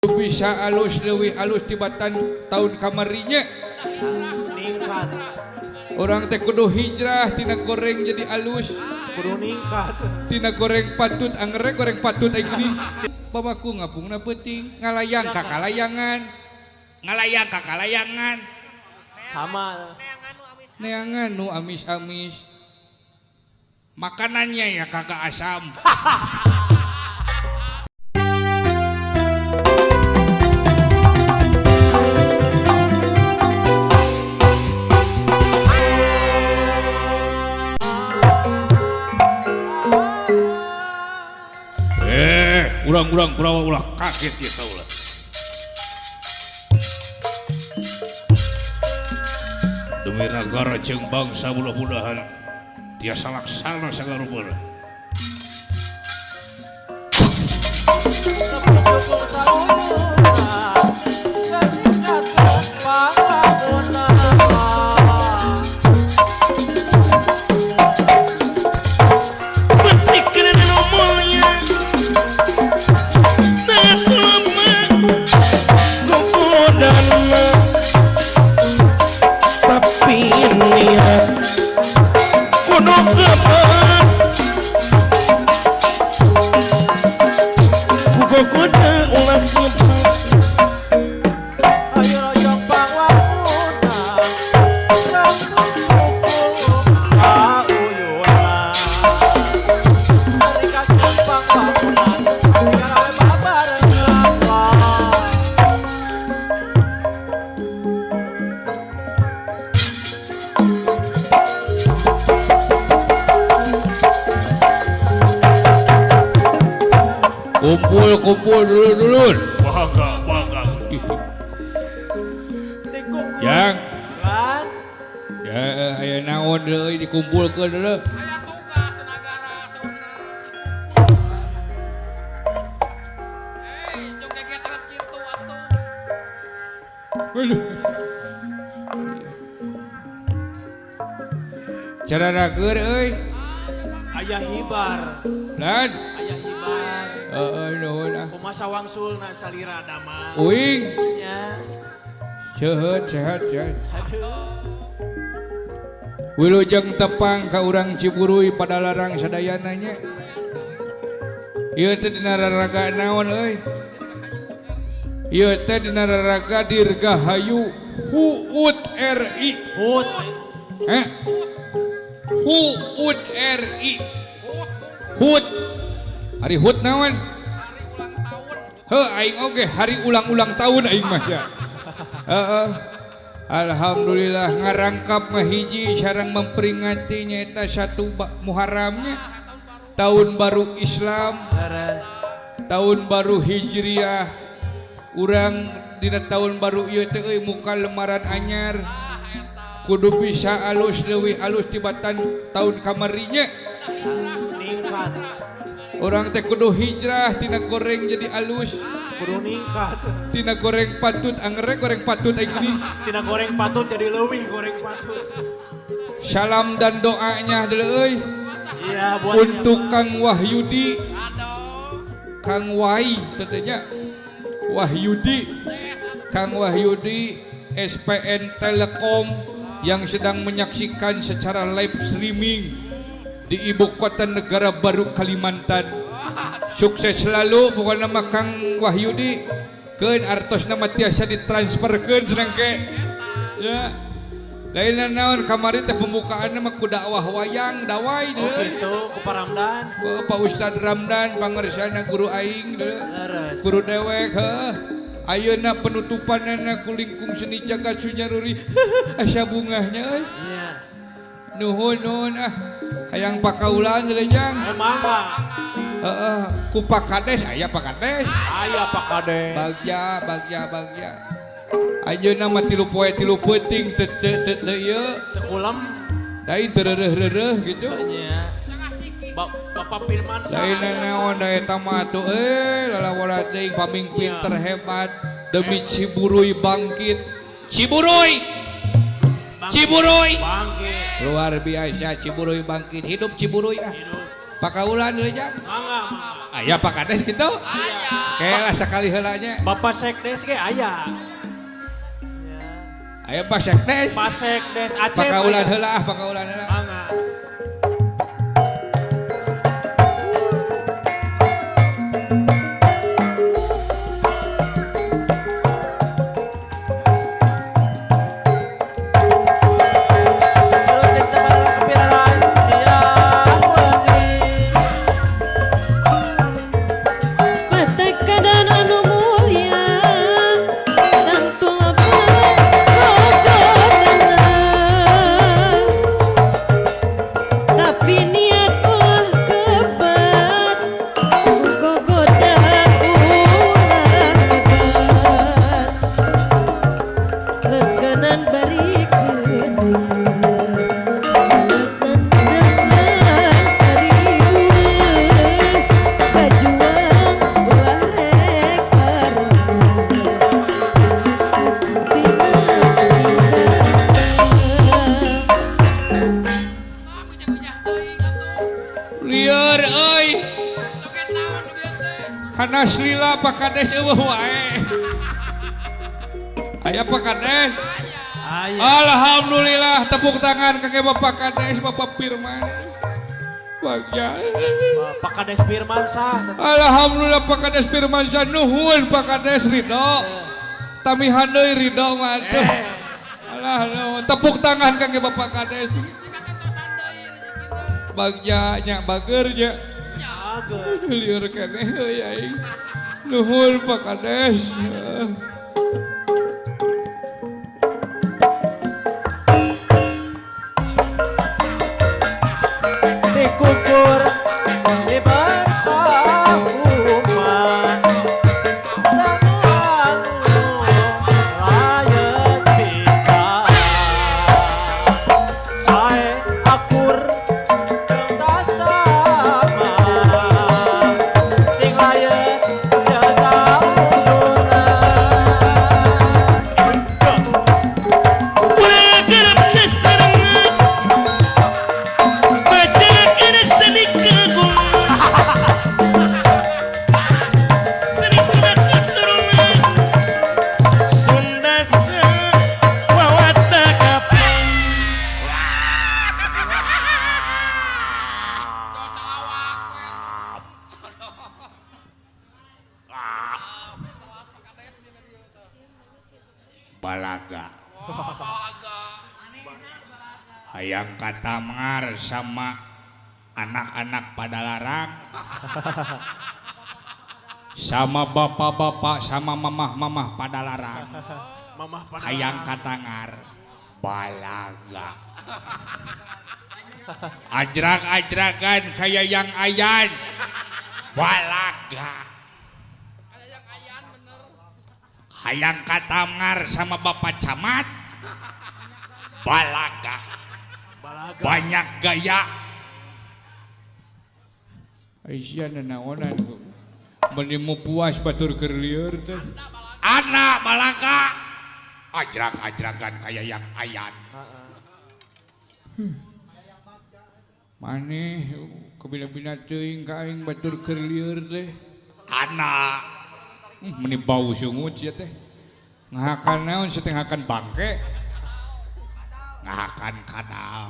bisa alus leuwih alus tibatan tahun kamarinya ningkat orang teh kudu hijrah tina goreng jadi alus kudu ningkat tina goreng patut anggerek goreng patut aing gini bamaku ngapungna peuting ngalayang ka kalayangan sama neangan nu amis-amis makanannya ya kagak asam. Urang-urang perawa ulah kaget ya kau lah. Demi negara jeung bangsa mudah-mudahan tiasa laksana sagarubeur. Kumpul dulu. Bangga. Yang kan ya aya naon deui dikumpulkeun deuleu. Aya tugas negara saurna. Jong geget harap kitu atuh. Cara rageun euy. ayah hibar Lan ayah hibar nuhun ah. kumaha wangsulna salira damang Uing nya sehat. aduh Wilujeng tepang ka urang Ciburuy pada larang sadayana nya. Ieu teh dina raraga naon euy? Ieu teh dina raraga Dirgahayu HUUD RI. hut HUUD RI. HUUD. Hari HUUD naon? Hari ulang tahun. Heuh aing oge hari ulang-ulang tahun aing mah ya. Heeh. Alhamdulillah ngarangkap mah hiji sareng memperingati nyaeta 1 Muharramnya. Tahun baru Islam, tahun baru Hijriah. Urang dina tahun baru ieu teh euy muka lemaran anyar. Kudu bisa alus leuwih alus tibatan tahun kamarinya. ningkat Orang teh kudu hijrah tina goreng jadi alus. kudu ningkat Tina goreng patut anggerek goreng patut aing gini. tina goreng patut jadi leuwih goreng patut Salam dan doanya adalah euy iya buat untuk Kang Wahyudi, Aduh. Kang Wai tetenya Wahyudi, Kang Wahyudi SPN Telekom yang sedang menyaksikan secara live streaming di ibu kota negara baru Kalimantan. Sukses selalu pokoknya nama Kang Wahyudi. Keun artos nama tiasa ditransferkeun cenah ke. Ya. Lain naon kamari teh pembukaan mah ku dakwah wayang dawai oh deuleu. gitu ku Paramdan Pak Ustad Ramdan pangarsana guru aing deuleu. leres Guru dewek heuh. Ayeuna penutupanna ku lingkung seni jagat sunyaruri. Asa bungahnya euy. iya Nuhun ah. Hayang pakaulan deuleu jang. mangga Heeh, ku Pak Kades aya Pak Kades. aya Pak Kades Bagja. Ayeuna mah 3 poe 3 peuting teu ieu. tekulam Lain terereh-rereh gitu. nya Bapak Firman Lain naon da eta mah atuh lalawaran teuing pamimpin terhebat demi Ciburuy bangkit. Ciburuy Ciburuy bangkit luar biasa Ciburuy bangkit hidup Ciburuy ah. hidup Pakaulan deui Jang. Mangga. Aya Pak Kades gitu. Aya. Kayak sekali heulanya. Bapak Sekdes ge aya. Aya Pak Sekdes. Pak Sekdes Aceh. Pakaulan heula, pakaulan heula. Mangga. Patekadan anu mulia dan tulapan gogodana, tapi niat ulah kebat gogoda ulah hebat lekenan barikeun bajuan ulah rek Nah, bijak-bijak teuing atuh. Lieur euy. Joget naon nu bieu teh? Hanas lila Pak Kades eueuh wae. Aya Pak Kades. Aya. Alhamdulillah tepuk tangan kake Bapak Kades, Bapak Firman. Bagja. Pak Kades Firman sah. Alhamdulillah Pak Kades Firman nuhun Pak Kades ridho. Tamihan deui ridho mah atuh. Alah, tepuk tangan kake Bapak Kades. Si kakek tosan deui rezekina. Bagja nya bager nya. Ageun. Lieur keneh euy aing. Nuhun Pak Kades. Dikukur di bantah umat sanuan layan pisan sae akur jeung sasama sing layan jasa undurna Bergerak seserangan Bacakan seni kegung Seni sunat keturunan Sunda sewawata kapal Dol calawak we. Calawak Pak Kades bieu ka dieu teh. Balaga. Balaga. Hayang katamar sama anak-anak pada larang. Sama bapak-bapak sama mamah-mamah pada larang. mamah pada Hayang katangar balaga. Ajrak-ajrakan kayak yang ayan. Balaga. Aya yang ayan bener. Hayang katamar sama bapak camat. Balaga. balaga Banyak gaya. Aisyah naonan menimu puas batur keur lieur teh. Anak balaga. Ajrak-ajrakan kayak yang ayan. Maneh kabina-bina teuing ka aing batur keur lieur teh. Anak meni bau sungut sia teh. Ngahakan naon sia teh ngahakan bangke. Ngahakan kadal.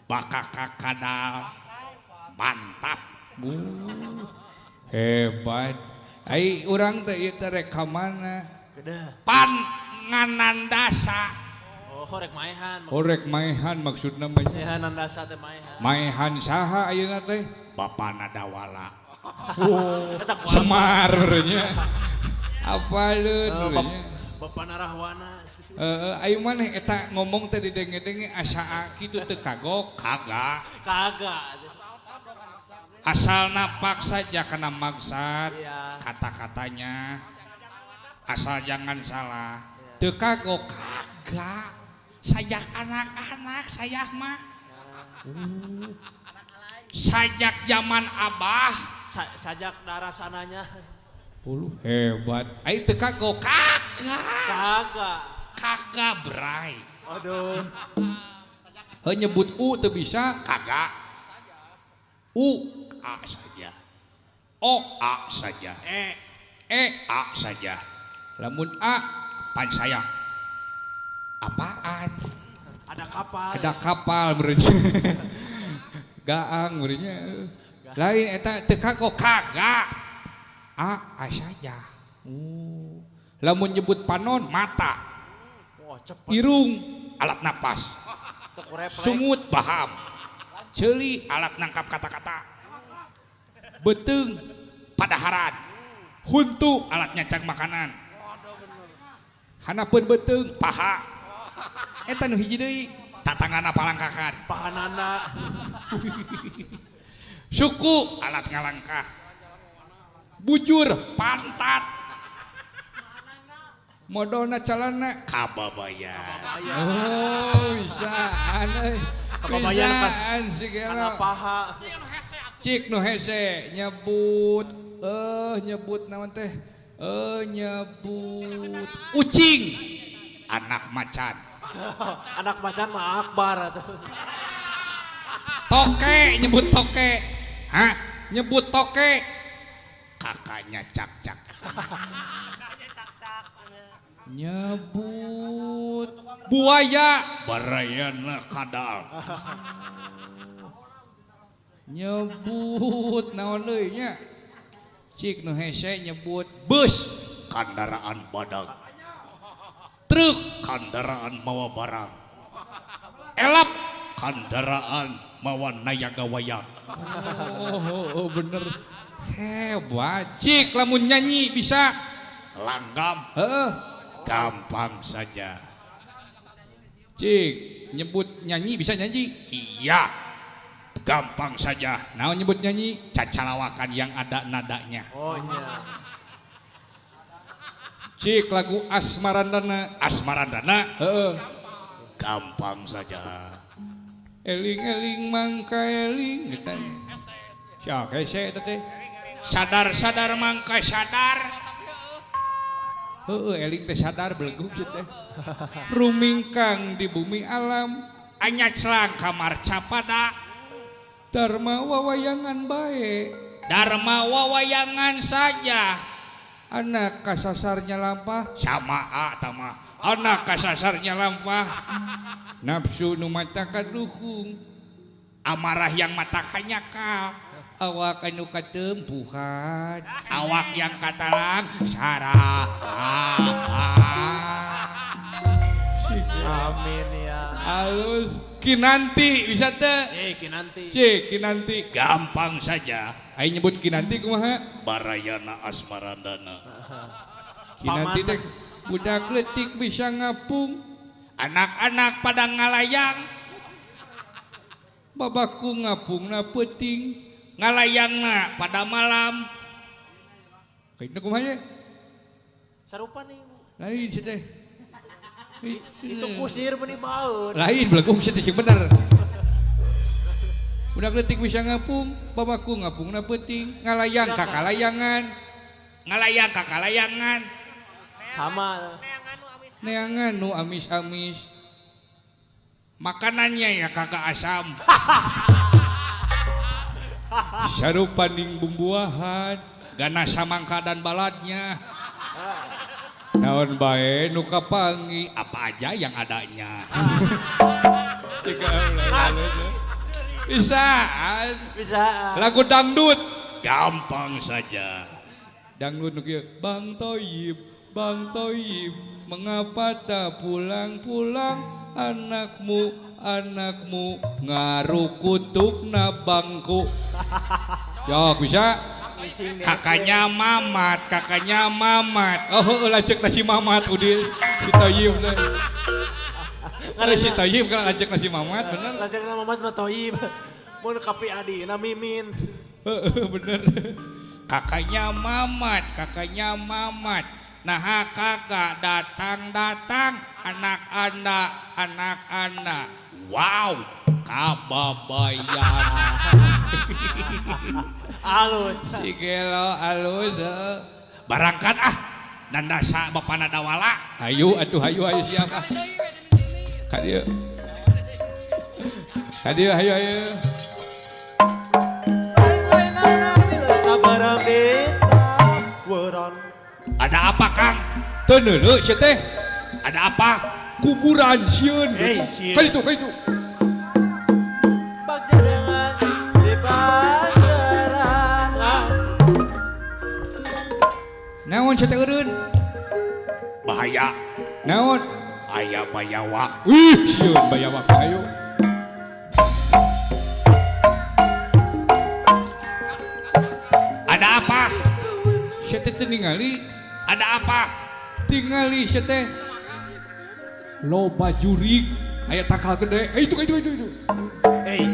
Bakaka kadal. Mantap. Hebat. Ai urang teh ieu teh rekamanna. kedah Panganandasa. oh rek maehan Orek maehan maksudna mah. maehan nandasa teh maehan Maehan saha ayeuna teh? Bapana Dawala. eta kuat Semar nya. Apaleun nya. Bapak Narahwana Ayo maneh eta ngomong teh didenge-denge asa kitu teu kagok, kagak. kagak Asalna paksa jakana maksad Iya. kata-katanya. Asal jangan salah. Teu kagok, kagak. Sajak anak-anak saya mah. Sajak zaman Abah. sajak darah sananya Hebat. Ai teu kagok, kagak. kagak Kagak berai. aduh nyebut U teu bisa. Kagak. U A saja. O A saja. A saja. lamun A Pan saya. Apaan? Ada kapal. ada kapal merenya. Gaang merenya. Lain eta teu kagok Kagak. A saja. Lamun nyebut panon mata, Wah, cepet. irung, Alat napas. Teu kurep-rep. sungut, Paham. ceuli, Alat nangkap kata-kata. beteung, Padaharan. huntu, Alat nyacang makanan. hanapeun beteung, Paha. eta nu hiji deui. Tatangana palangkakan. Pahanana. Suku, Alat ngalangkah. bujur, Pantat. modalna calana. Kababaya. Oh, bisaan euy. Kababayan kan. Bisaan si Kana Gelo. paha. Cik nu hese nyebut nyebut naon teh? Nyebut ucing. Anak macan. Anak macan mah akbar atuh. Toke nyebut toke. Hah? Nyebut toke. Kakaknya cak-cak. Nyebut buaya. Barayana kadal. Nyebut naon deui nya? Cik nu hese nyebut bus, Kendaraan badag. truk, Kendaraan mawa barang. elap. Kendaraan mawa nayaga wayang. Oh, bener. Hebat. Cik lamun nyanyi bisa. Langgam. Heeh. Gampang saja. Cik nyebut nyanyi bisa nyanyi. Iya. Gampang saja. Naon nyebut nyanyi? Cacalawakan yang ada nadanya. Oh nya. Cik lagu Asmarandana. Asmarandana. Heeh. Gampang saja. Eling-eling mangka eling gitu. Sia hese eta teh. Sadar-sadar mangka sadar. Heeh, eling teh sadar beleguk kieu teh. Rumingkang di bumi alam, Anyat selang kamar capada. dharma wawayangan bae. Dharma wawayangan saja. Anak kasasarnya lampah, Sama A tama. Anak kasasarnya lampah. nafsu nu mata kadukung, Amarah yang mata kanyakal. awak anu katempuhan. Awak yang katalang sarah. Amin ya. Halus kinanti bisa teh. Kinanti. Cik kinanti. Gampang saja. Ai nyebut kinanti kumaha? Barayana Asmarandana. Kinanti Paman. teh budak leutik bisa ngapung, Anak-anak pada ngalayang. babaku ngapungna peuting. Ngalayangna pada malam. Kaitna kumaha nya? Sarupa nih. Lain sih teh. Itu kusir meni baeud. Lain belakung sih sing bener. Budak leutik bisa ngapung, babaku ngapungna peuting, ngalayang ka kalayangan, Ngalayang kakalayangan. Sama. neangan nu amis-amis. Makanannya ya kagak asam. Sarupaning bumbuahan, Gana samangka dan baladnya. naon bae nu kapangi. Apa aja yang adanya. Bisaan. Bisa. Lagu dangdut. Gampang saja. Dangdut nu kieu. Bang Toyib, Bang Toyib, mengapa tak pulang-pulang? Anakmu ngarukutukna bangku. Jok bisa? Kakaknya Mamat. Oh, lajek nasi Mamat udin si Toyib deh. Ada si Toyib kan lajek nasi Mamat bener. Lajak nama Mas Matoib. Mun kapi adi na mimin. Bener. Kakaknya Mamat. Nah kakak datang anak anda. Wow, kababayan. Halus. Si Gelo alus. Barangkat nandasa bapak nadawala. Hayu siapa? Ka dieu. Ayo. Lain sabaraha beta weron. Ada apa Kang? Teu neuleuh sia teh. Ada apa? Kuburan sieun. Hei, sieun. Ka itu. Bagjarangan di bagjarangan. Naon sia teh eureun? Bahaya. Naon? Aya bayawa. Wih, sieun bayawa ayo. Ada apa? Sia teh teu ningali, Ada apa? tingali sia teh. Loba jurig, aya tangkal gede. Itu. Hei,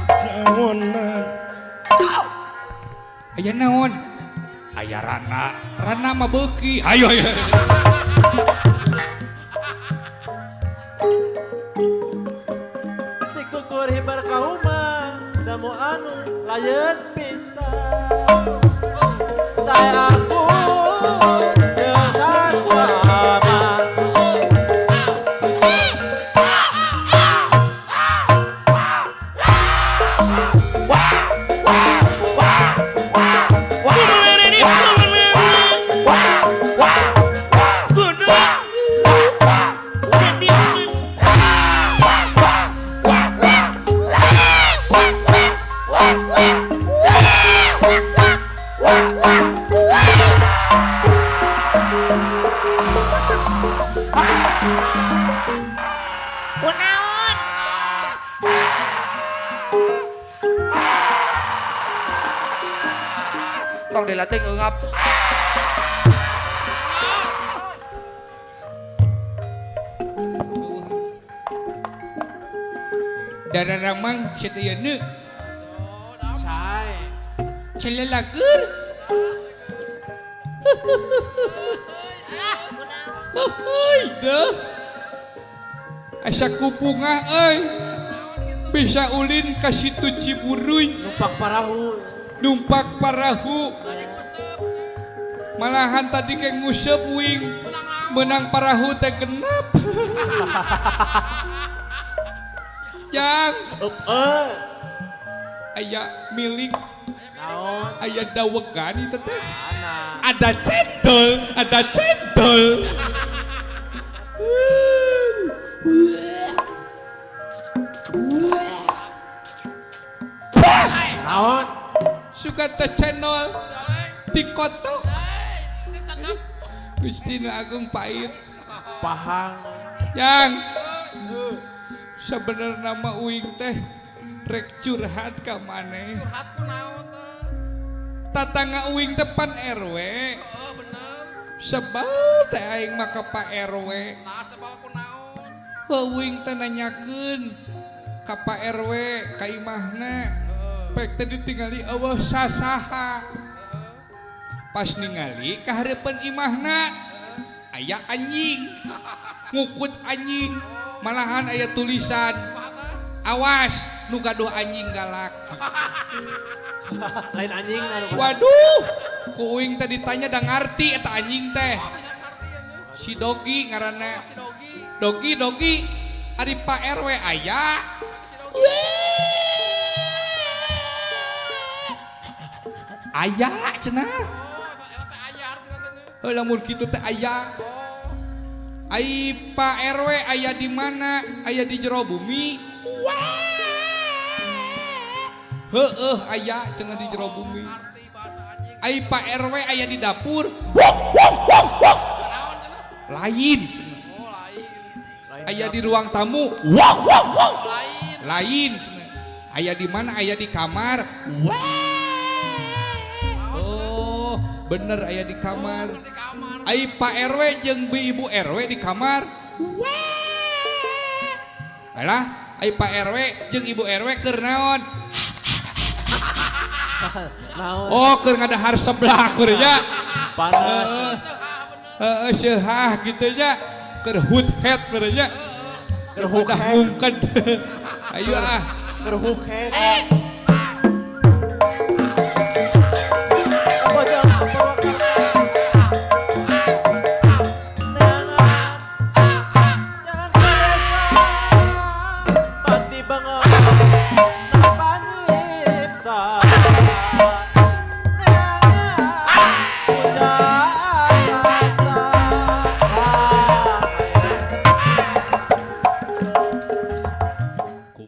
Kawonan. Aya naon? Aya Rana. Rana mah beuki. Ayo. tikukur hibar kauma samu anu layeun pisan. Saya aku jeung sama. Kumulere di kudu jadi Tong dilatih ngap. Dararamang sia teh yeuna. Say. Celelakeun. Heuy, deuh. Asa kupungah euy. Bisa ulin ka situ Ciburuy, Numpak parahu. numpak perahu. Malahan tadi kayak ngusep wing. Menang perahu teh genep. Yang aya milik, Naon? aya dawegan itu teh. Ana. Ada cendol. Naon? Suka teh cendol dikotok. Ini sedap. Gusti Nu Agung pahit. Pahang. Yang sebenarnya nama uing teh rek curhat ka maneh. Curhat ku naon teh? Tatangga uing depan RW. Oh bener. Sebel teh aing mah ka Pak RW. Nah sebal ku naon? Uing teh nanyakeun ka Pak RW ka imahna. Pek teh ditingali eueuh sasaha. Pas ningali ka hareupeun imahna aya anjing. Ngukut anjing. Malahan aya tulisan, awas nu gaduh anjing galak. Lain anjing na. Waduh, ku uing teh ditanya da ngarti eta anjing teh. Oh bisa ngerti ya nya. Si Dogi ngaranna. Si Dogi. Dogi, ari Pak RW aya. Si Dogi. Aya cenah. Oh eta teh ayar bilatanya. Heuh lamun kitu teh aya. Ai Pak RW aya di mana? Aya di jero bumi. Heueuh aya cenah di jero bumi. Ngerti bahasa anjing. Ai Pak RW aya di dapur. Naon cenah? Lain. Oh lain. Aya di ruang tamu. Lain. Lain. Aya di mana? Aya di kamar. Oh, bener aya di kamar. Di kamar. Ai Pak RW jeung Ibu RW di kamar. Alah, ai Pak RW jeung Ibu RW keur naon? Naon? Oh, keur ngadahar sebelah keur nya. Panas. Heeh, seah gitu nya. Keur hut head bener nya. Keur huk Udah head. ngungked. Ayo ah. Keur huk head.